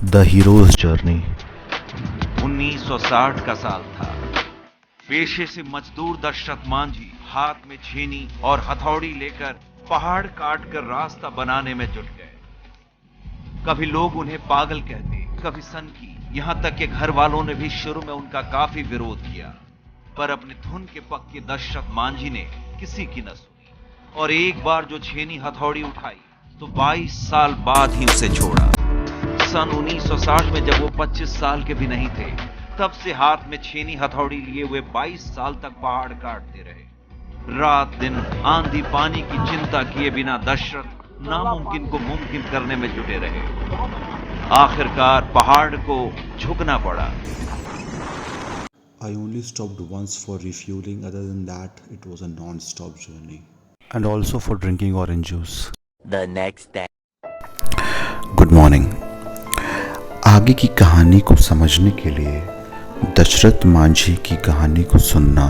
The heroes journey. 1960 का साल था। पेशे से मजदूर दशरथ मांझी हाथ में छेनी और हथौड़ी लेकर पहाड़ काट कर रास्ता बनाने में जुट गए। कभी लोग उन्हें पागल कहते, कभी सनकी, यहां तक कि घर वालों ने भी शुरू में उनका काफी विरोध किया। पर अपने धुन के पक्के दशरथ मांझी ने किसी की न सुनी और एक बार जो छेनी हथौड़ी उठाई तो 22 साल बाद ही उसे छोड़ा। सन 1960 में जब वो 25 साल के भी नहीं थे, तब से हाथ में छेनी हथौड़ी लिए हुए 22 साल तक पहाड़ काटते रहे। रात दिन आंधी पानी की चिंता किए बिना दशरथ नामुमकिन को मुमकिन करने में जुटे रहे। आखिरकार पहाड़ को झुकना पड़ा। I only stopped once for refueling. Other than that, it was a non-stop journey. And also for drinking orange juice. The next day. Good morning. आगे की कहानी को समझने के लिए दशरथ मांझी की कहानी को सुनना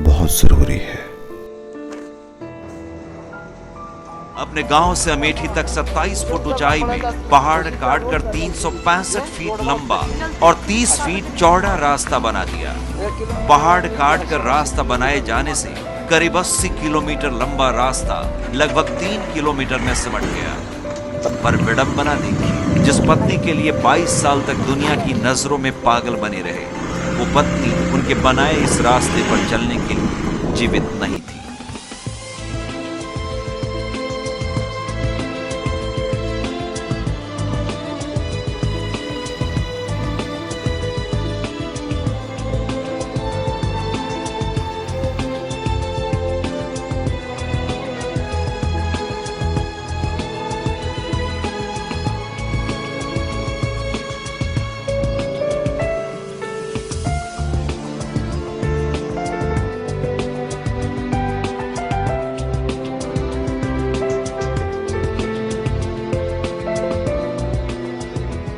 बहुत ज़रूरी है। अपने गांव से अमेठी तक 27 फुट ऊंचाई में पहाड़ काटकर 365 फीट लंबा और 30 फीट चौड़ा रास्ता बना दिया। पहाड़ काटकर रास्ता बनाए जाने से करीब 80 किलोमीटर लंबा रास्ता लगभग 3 किलोमीटर में सिमट गया। पर विडंबना देखी, जिस पत्नी के लिए 22 साल तक दुनिया की नजरों में पागल बनी रहे, वो पत्नी उनके बनाए इस रास्ते पर चलने के लिए जीवित नहीं थी।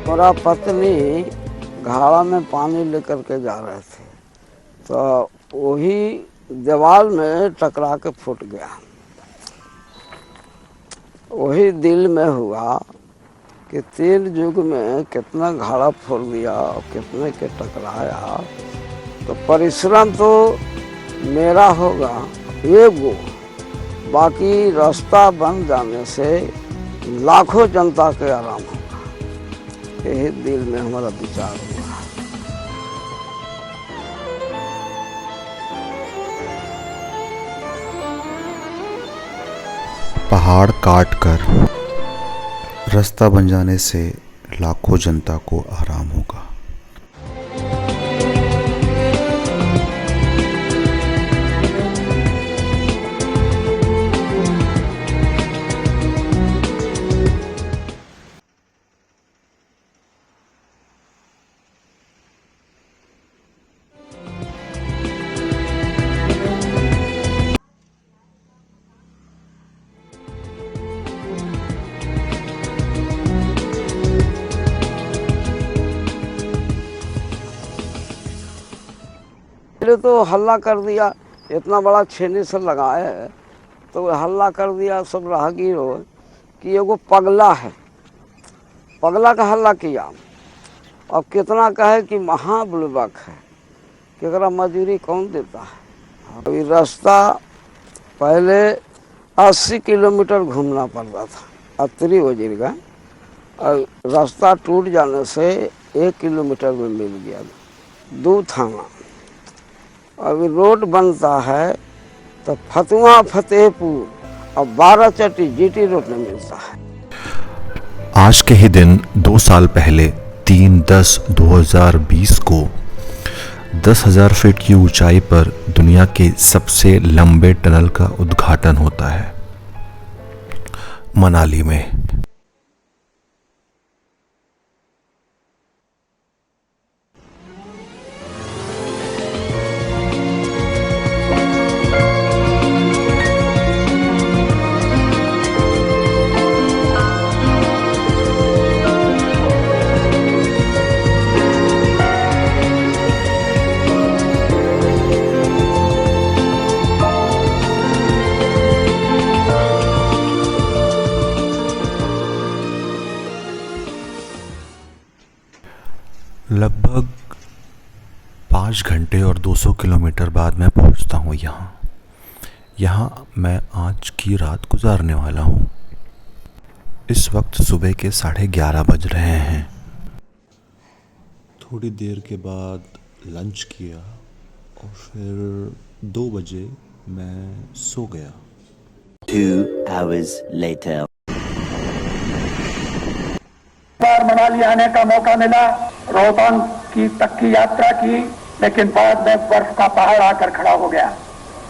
मेरा पत्नी घाड़ा में पानी लेकर के जा रहे थे तो वही दीवार में टकरा के फूट गया। वही दिल में हुआ कि तीन युग में कितना घाड़ा फोड़ दिया और कितने के टकराया, तो परिश्रम तो मेरा होगा एगो, बाकी रास्ता बन जाने से लाखों जनता के आराम होगा। यही दिल में हमारा विचार हुआ। पहाड़ काट कर रास्ता बन जाने से लाखों जनता को आराम होगा। पहले तो हल्ला कर दिया, इतना बड़ा छेनी से लगाए है तो हल्ला कर दिया सब राहगीर हो कि एगो पगला है। पगला का हल्ला किया। अब कितना कहे कि महाबुलबक है, कि अगर मजूरी कौन देता है। अभी रास्ता पहले 80 किलोमीटर घूमना पड़ता था, अतरी वजीर का, और रास्ता टूट जाने से 1 किलोमीटर में मिल गया। 2 थाना अभी रोड बनता है तो फतुआ फतेहपुर और 12 चट्टी जीटी रोड में मिलता है। आज के ही दिन 2 साल पहले 3/10/2020 को 10,000 फीट की ऊंचाई पर दुनिया के सबसे लंबे टनल का उद्घाटन होता है, मनाली में। लगभग 5 घंटे और 200 किलोमीटर बाद मैं पहुंचता हूं यहाँ मैं आज की रात गुजारने वाला हूं। इस वक्त सुबह के 11:30 बज रहे हैं। थोड़ी देर के बाद लंच किया और फिर 2 बजे मैं सो गया। 2 hours later. बार मनाली आने का मौका मिला, रोहतांग की तक की यात्रा की, लेकिन बाद में बर्फ का पहाड़ आकर खड़ा हो गया।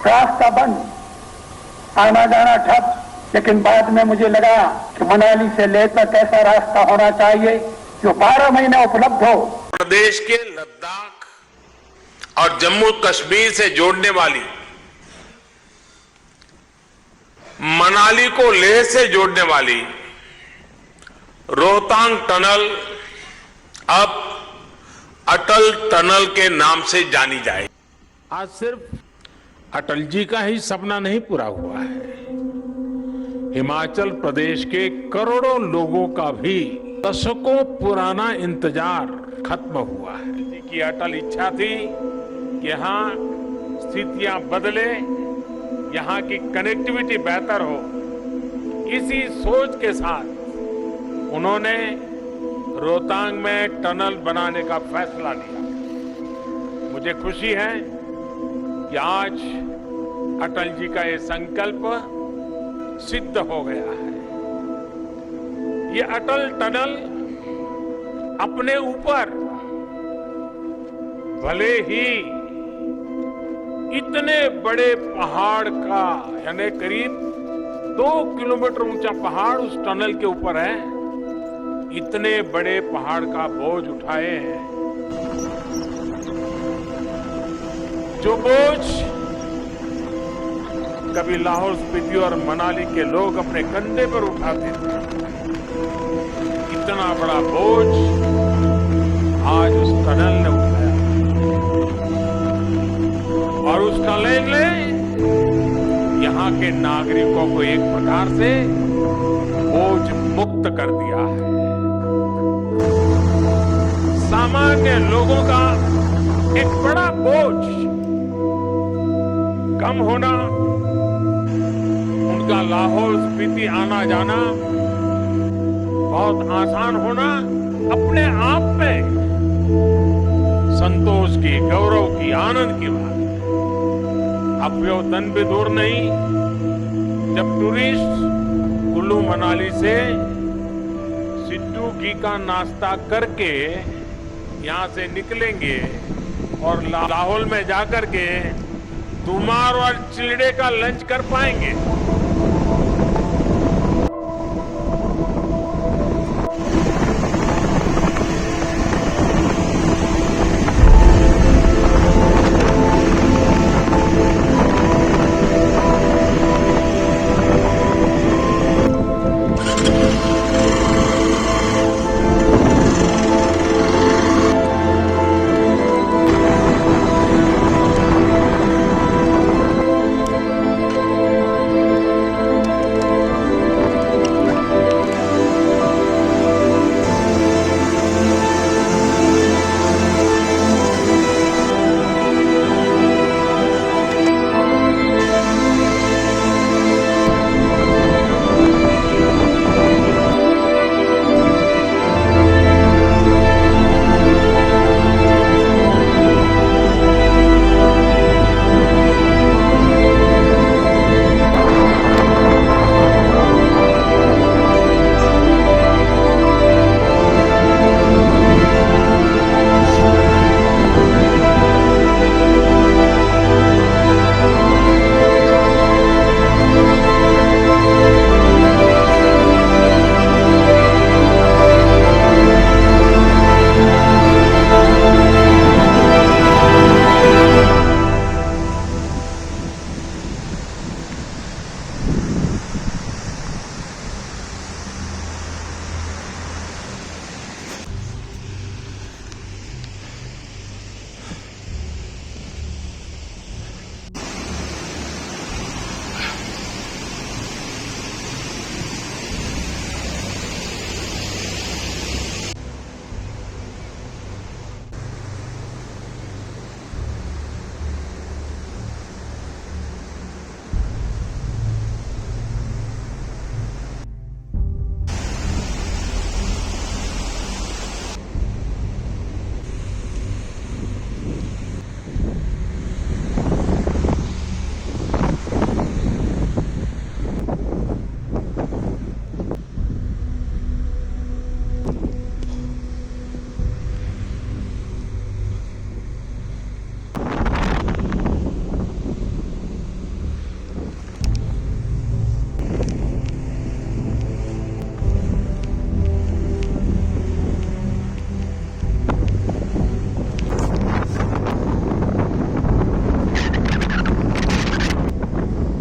रास्ता बंद, आना जाना ठप। लेकिन बाद में मुझे लगा कि मनाली से लेह तक ऐसा रास्ता होना चाहिए जो 12 महीने उपलब्ध हो। प्रदेश के लद्दाख और जम्मू कश्मीर से जोड़ने वाली, मनाली को लेह से जोड़ने वाली रोहतांग टनल अब अटल टनल के नाम से जानी जाए। आज सिर्फ अटल जी का ही सपना नहीं पूरा हुआ है, हिमाचल प्रदेश के करोड़ों लोगों का भी दशकों पुराना इंतजार खत्म हुआ है। जी की अटल इच्छा थी कि यहाँ स्थितियां बदले, यहाँ की कनेक्टिविटी बेहतर हो। इसी सोच के साथ उन्होंने रोहतांग में टनल बनाने का फैसला लिया। मुझे खुशी है कि आज अटल जी का ये संकल्प सिद्ध हो गया है। ये अटल टनल अपने ऊपर भले ही इतने बड़े पहाड़ का, यानी करीब 2 किलोमीटर ऊंचा पहाड़ उस टनल के ऊपर है, इतने बड़े पहाड़ का बोझ उठाए हैं, जो बोझ कभी लाहौल स्पीति और मनाली के लोग अपने कंधे पर उठाते थे। इतना बड़ा बोझ आज उस टनल ने उठाया और उस टनल ने यहाँ के नागरिकों को एक प्रकार से बोझ मुक्त कर दिया है। सामान्य लोगों का एक बड़ा बोझ कम होना, उनका लाहौल स्पीति आना जाना बहुत आसान होना अपने आप में संतोष की, गौरव की, आनंद की बात है। अब वो दिन भी दूर नहीं जब टूरिस्ट कुल्लू मनाली से सिद्धू घी का नाश्ता करके यहाँ से निकलेंगे और लाहौल में जाकर के तुमार और चिलड़े का लंच कर पाएंगे।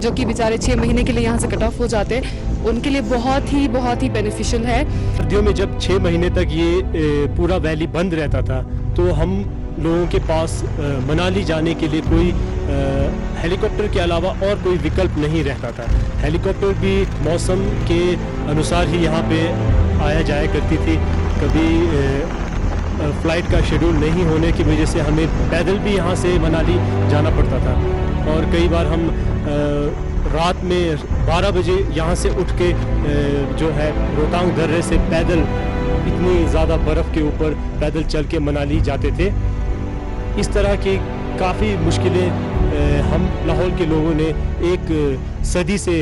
जो कि बेचारे 6 महीने के लिए यहाँ से कट ऑफ हो जाते, उनके लिए बहुत ही बेनिफिशियल है। सर्दियों में जब 6 महीने तक ये पूरा वैली बंद रहता था तो हम लोगों के पास मनाली जाने के लिए कोई हेलीकॉप्टर के अलावा और कोई विकल्प नहीं रहता था। हेलीकॉप्टर भी मौसम के अनुसार ही यहाँ पे आया जाया करती थी। कभी फ़्लाइट का शेड्यूल नहीं होने की वजह से हमें पैदल भी यहाँ से मनाली जाना पड़ता था और कई बार हम रात में 12 बजे यहाँ से उठ के जो है रोहतांग दर्रे से पैदल इतनी ज़्यादा बर्फ़ के ऊपर पैदल चल के मनाली जाते थे। इस तरह की काफ़ी मुश्किलें हम लाहौल के लोगों ने एक सदी से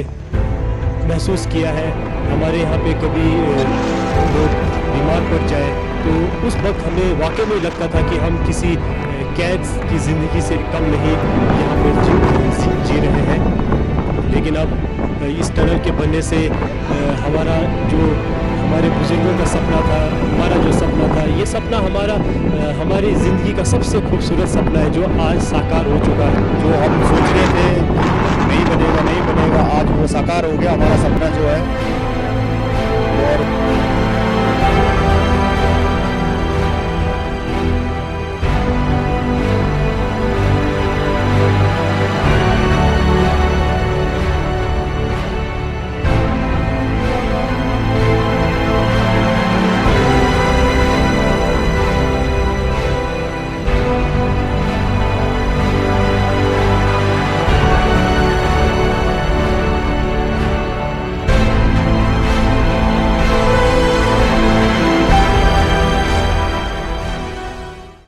महसूस किया है। हमारे यहाँ पे कभी लोग बीमार पड़ जाए तो उस वक्त हमें वाकई में लगता था कि हम किसी कैद की ज़िंदगी से कम नहीं यहाँ पर जी रहे हैं। लेकिन अब इस टनल के बनने से हमारा जो हमारे बुजुर्गों का सपना था, हमारा जो सपना था, ये सपना हमारी ज़िंदगी का सबसे खूबसूरत सपना है जो आज साकार हो चुका है। जो हम सोच रहे थे नहीं बनेगा, आज वो साकार हो गया। हमारा सपना जो है